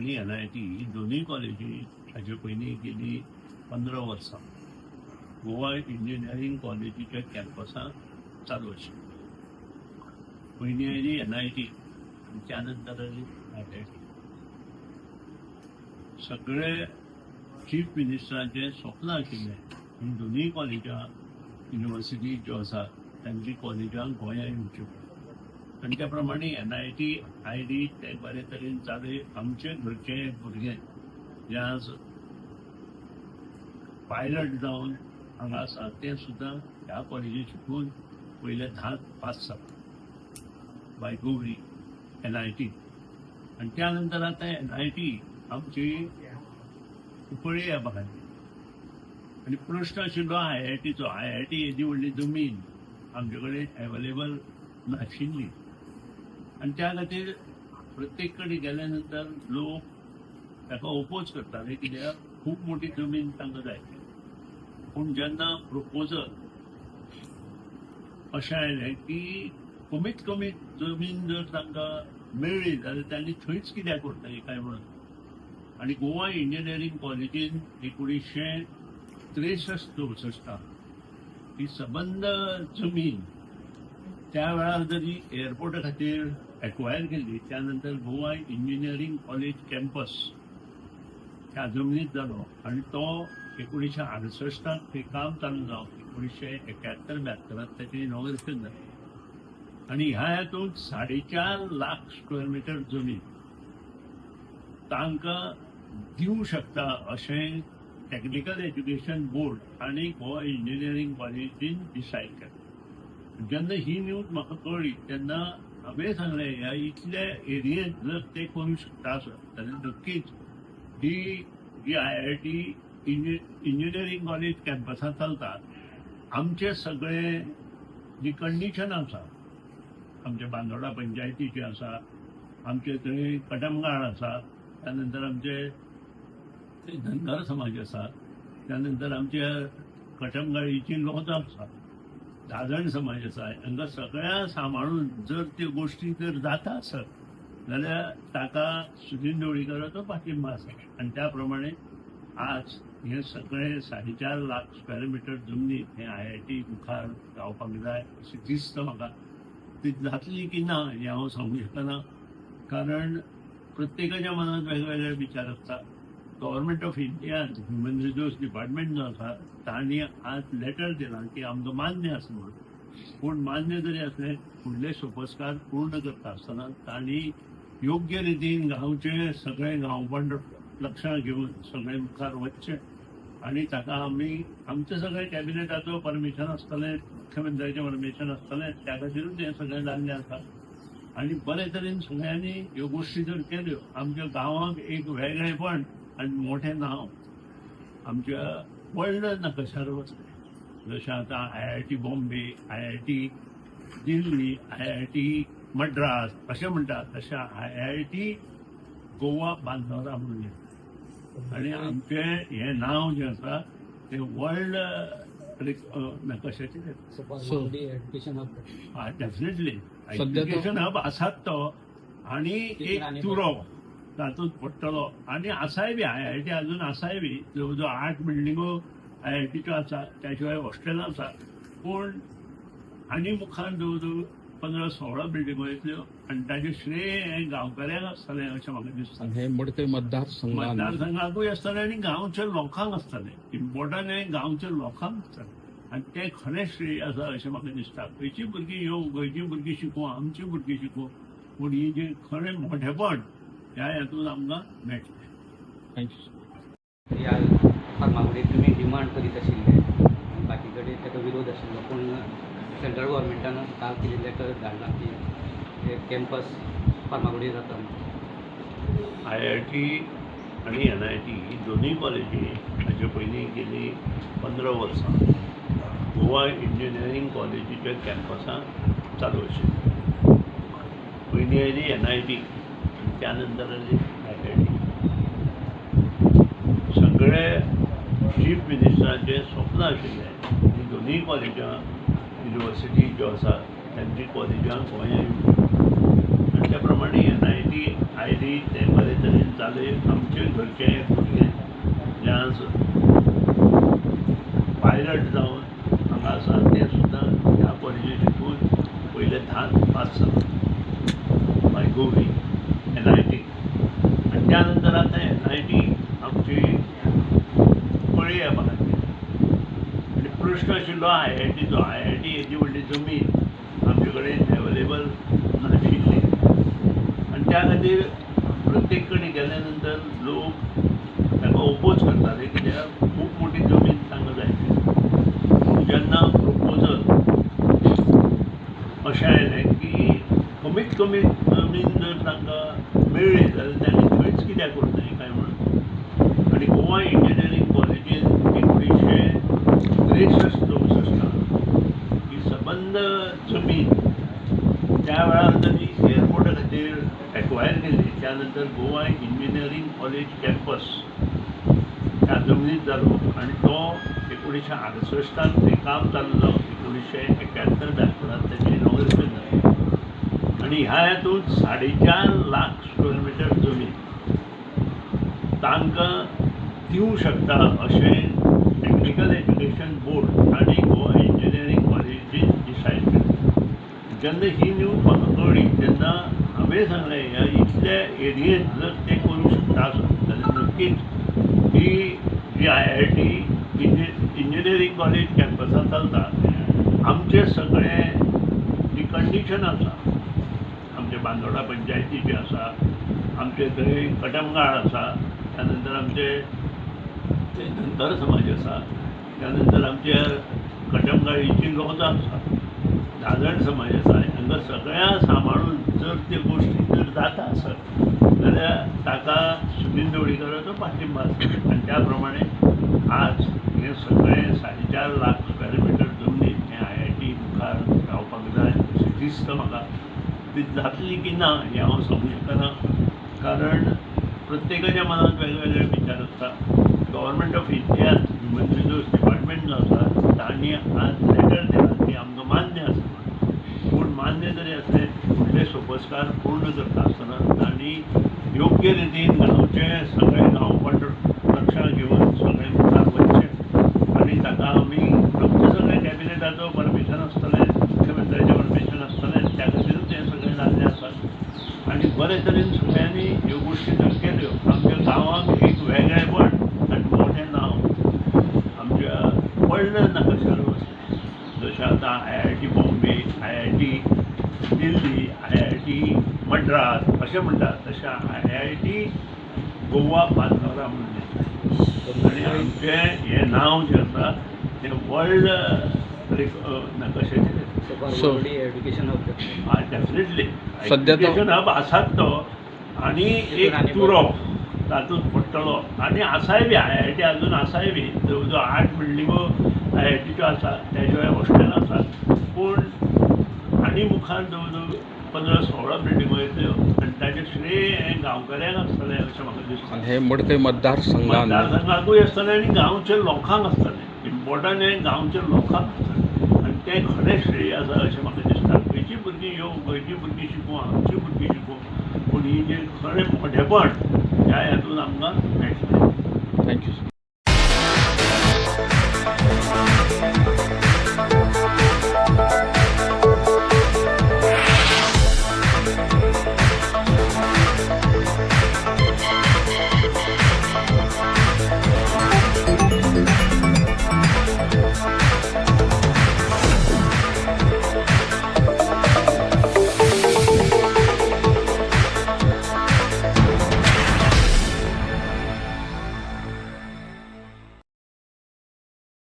आणि NIT ही दोन्ही कॉलेजी हाजे पयलीं गेली 15 वर्सां गोवा इंजिनियरींग कॉलेजीच्या कॅम्पसांत चालू आशिल्ली. पयलीं आयली NIT आनी त्या नंतर आयली IIT. सगळे चीफ मिनिस्टरांचें स्वप्न आशिल्लें ही दोन्ही कॉलेजां युनिवर्सिटी ज्यो आसा तांची कॉलेजां गोंयांत येवच्यो. आनी त्या प्रमाणे NIT IIT ते बरे तरेन जाले. आमचे घरचे भुरगे जे आज पायलट जावन हांगा आसा ते सुद्दां ह्या कॉलेजींत शिकून पयले 10 पास जाता बाय गोवरी NIT. आनी त्या नंतर आतां NIT आमची उपळी ह्या भागांत. आनी प्रश्न आशिल्लो IITचो. IIT येदी व्हडली जमीन आमचे कडेन एवेलेबल नाशिल्ली आनी त्या खातीर प्रत्येक कडेन गेल्या नंतर लोक ताका ओपोज करताले कित्याक खूब मोठी जमीन तांकां जाय. पूण जेन्ना प्रपोजल अशें आयलें की कमीत कमी जमीन जर तांकां मेळ्ळी जाल्यार तांणी थंयच कित्याक करतली काय म्हणून. आनी गोवा इंजिनियरींग कॉलेजीन 1963-64 ही सबंद जमीन त्या वेळार जरी एअरपोर्टा खातीर एक्वायर केल्ली. त्यानंतर गोवा इंजिनियरींग कॉलेज कॅम्पस ह्या जमनीत जालो आनी तो 1968 ते काम चालू जावन 1971-72 ताची इनॉग्रेशन जालें. आनी ह्या हातूंत 4.5 लाख स्क्वेअर मिटर जमीन तांकां दिवंक शकता अशें टेक्निकल एज्युकेशन बोर्ड आनी गोवा इंजिनियरींग कॉलेजीन डिसायड केलें. जेन्ना ही न्यूज म्हाका कळ्ळी तेन्ना हांवें सांगलें ह्या इतल्या एरियेंत जर ते करूंक शकता आसत जाल्यार नक्कीच ही जी IIT इंजिनियरींग कॉलेज कॅम्पसांत चलता आमचे सगळे जी कंडिशन आसा आमच्या बांदोडा पंचायतीची आसा, आमचे थंय कटमगाळ आसा, त्यानंतर आमचे धनगर समाज आसा, त्यानंतर आमच्या कटमगाळीची लोकां आसा, दादण समाज आसा. हांकां सगळ्या सांबाळून जर त्यो गोश्टी जर जाता आसत जाल्यार ताका सुदीन ढवळीकराचो पाठिंबा आसा. आनी त्या प्रमाणे आज हे सगळे 4.5 लाख स्क्वेअर मिटर जमनीत हे IIT मुखार जावपाक जाय अशें दिसता म्हाका. ती जातली की ना हें हांव सांगूंक शकना, कारण प्रत्येकाच्या मनात वेगवेगळे विचार आसता. Government of Indian human resource department जो आसा तांणी आज लेटर दिलां की आमकां मान्य आसा म्हणून. पूण मान्य जरी असलें फुडले सोपस्कार पूर्ण करता आसतना तांणी योग्य रितीन गांवचे सगळे गांवपण लक्षांत घेवन सगळे मुखार वचचें आनी ताका आमी आमचे सगळे कॅबिनेटाचो परमिशन आसतलें, मुख्यमंत्र्याचें परमिशन आसतलें, त्या खातीरूच हें सगळें जाल्लें आसा. आनी बरे तरेन सगळ्यांनी ह्यो गोश्टी जर केल्यो आमच्या गांवाक एक वेगळेपण आनी मोठें नांव आमच्या वर्ल्ड नकाशार वचलें. जशें आतां IIT Bombay, IIT Delhi, IIT Madras अशें म्हणटात तशें IIT गोवा बांदोडा म्हणून. आनी आमचें हें नांव जें आसा तें वर्ल्ड नकाशाचेर डेफिनेटली एज्युकेशन हब आसात तो आनी एक तुरो तातूंत पडटलो. आनी आसाय बी IIT अजून आसाय बी जवळ जवळ 8 बिल्डिंगो IITच्यो आसा, त्या शिवाय हॉस्टेलां आसा. पूण आनी मुखार जवळ जवळ 15-16 बिल्डिंगो येतल्यो आनी ताचें श्रेय हें गांवकाऱ्यांक आसतलें अशें म्हाका दिसता. हे मोठे मतदारसंघाकूय आसतलें आनी गांवच्या लोकांक आसतलें. इम्पॉर्टंट हें गांवच्या लोकांक आसतलें आनी तें खरें श्रेय आसा अशें म्हाका दिसता. खंयचीं भुरगीं येवं, गोंयचीं भुरगीं शिकूं, आमचीं भुरगीं शिकूं, पूण ही जें खरें मोठेपण ह्या हातूंत आमकां मेळटलें. थँक्यू. ह्या फार्मागुडीक तुमी डिमांड करीत आशिल्ले, बाकी कडेन ताका विरोध आशिल्लो, पूण सेंट्रल गव्हर्मेंटान काल कितें लेटर धाडला की हे कॅम्पस फार्मागुडी जाता. IIT आनी NIT ही दोन्ही कॉलेजी हाजे पयलीं गेली 15 वर्सां गोवा इंजिनियरींग कॉलेजीच्या कॅम्पसांत चालू आशिल्ली. पयलीं आयली NIT आनी त्या नंतर आयली IIT. सगळे चीफ मिनिस्टरांचें स्वप्न आशिल्लें ही दोन्ही कॉलेजां युनिवर्सिटी ज्यो आसा तांची कॉलेजां गोंयांत येवच्यो. त्या प्रमाणे NIT IIT ते बरे तरेन जाले. आमचे घरचे भुरगे जे आसा पायलट जावन हांगा आसा ते सुद्दां ह्या कॉलेजीत शिकून पयले 10th पास जाला बाय गोवी NIT. आणि त्यानंतर आता NIT आमची कळी येवपाक लागली आणि प्रश्न आशिल्लो IITचो. IIT हेची व्हडली जमीन आमचे कडेन एवेलेबल नाशिल्ली आणि त्या खातीर प्रत्येक कडेन गेल्या नंतर लोक ताका ओपोज करताले कित्याक खूब मोठी जमीन तांकां जाय. जेन्ना प्रोपोजल अशें आयलें की कमीत कमी जमीन जर तांकां मेळ्ळी जाल्यार तांणी थंयच कित्याक करतलीं काय म्हणून. आणि गोवा इंजिनियरींग कॉलेजीन 1963-64 ही सबंद जमीन त्या वेळार तांणी एअरपोर्टा खातीर एक्वायर केली. त्यानंतर गोवा इंजिनियरींग कॉलेज कॅम्पस त्या जमनीत जालो आणि तो 1968 ते काम चालू जावन 1971 जायपर्यंत त्याचे इनॉग्रेशन जालें. आणि ह्या हातूंत 4.5 लाख स्क्वेअर मिटर जमीन तांकां दिवंक शकता अशें टेक्निकल एज्युकेशन बोर्ड आणि गोवा इंजिनियरींग कॉलेजीन डिसायड केलें. जेन्ना ही न्यूज म्हाका कळ्ळी तेन्ना हांवें सांगलें ह्या इतल्या एरियेंत जर ते करूंक शकता आसत जाल्यार नक्कीच ही जी IIT इंजिनियरींग कॉलेज कॅम्पसांत चलता आमचे सगळे जी कंडिशन आसा आमचे बांदोडा पंचायतीचे आसा, आमचे थंय कटमगाळ आसा, त्यानंतर आमचे धनगर समाज आसा, त्यानंतर आमचे कटमगाळीची लोकां आसा, दादण समाज आसा, हांकां सगळ्या सांबाळून जर ते गोश्टी जर जाता आसत जाल्यार ताका सुनील ढवळीकराचो पाठिंबा आसा. आणि त्या प्रमाणे आज हे सगळे 4.5 लाख स्क्वेअर मिटर जमनीत हे IIT मुखार रावपाक जाय अशें दिसता म्हाका. ती जातली की ना हें हांव सांगूं शकना कारण प्रत्येकाच्या मनात वेगवेगळे विचार आसता. Government of India human resource department जो आसा तांणी आज लेटर दिला की आमकां मान्य आसा. पूण मान्य जरी असलें फुडले सोपस्कार पूर्ण करता आसतना तांणी योग्य रितीन गांवचे सगळे गांवपट लक्षांत घेवन सगळे मुखार वचचें. आणि ताका आमी आमचे सगळे कॅबिनेटाचो परमिशन आसतलें, मुख्यमंत्र्याचें परमिशन आसतलें, त्या खातीरूच हें सगळें जाल्लें आसा. आणि बरे तरेन सगळ्यांनी ह्यो गोश्टी जर केल्यो आमच्या गांवांक एक वेगळेपण आनी मोठें नांव आमच्या व्हडल्या नकाशार वचलें. जशें आतां IIT Bombay, IIT Delhi, IIT Madras अशें म्हणटात तशें IIT गोवा बांदोडा म्हणून येता. आनी आमचें हें नांव जें आसा तें वर्ल्ड नकाशाचेर एड्युकेशन हब डेफिनेटली सध्या तो- एज्युकेशन हब आसात तो. आणि एक तुरो तातूंत पडटलो आणि आसाय बी IIT अजून आसाय बी जवळ जवळ 8 बिल्डिंगो IITच्यो आसा, त्या शिवाय हॉस्टेल आसात. पूण आनी मुखार जवळ जवळ 15-16 बिल्डिंगो येतल्यो आनी ताचें श्रेय हें गांवकऱ्यांक आसतलें अशें म्हाका दिसता. आणि हे मडकय मतदारसंघान मतदारसंघाकूय आसतलें आनी गांवच्या लोकांक आसतलें. इम्पॉर्टंट हें गांवच्या लोकांक आसतलें आनी तें खरें श्रेय आसा अशें म्हाका दिसता. खंयचीं भुरगीं येवं, खंयचीं भुरगीं शिकूं, आमचीं भुरगीं शिकूं, पूण ही जें खरें मोठेपण ह्या हातूंत आमकां मेळटलें. थँक्यू.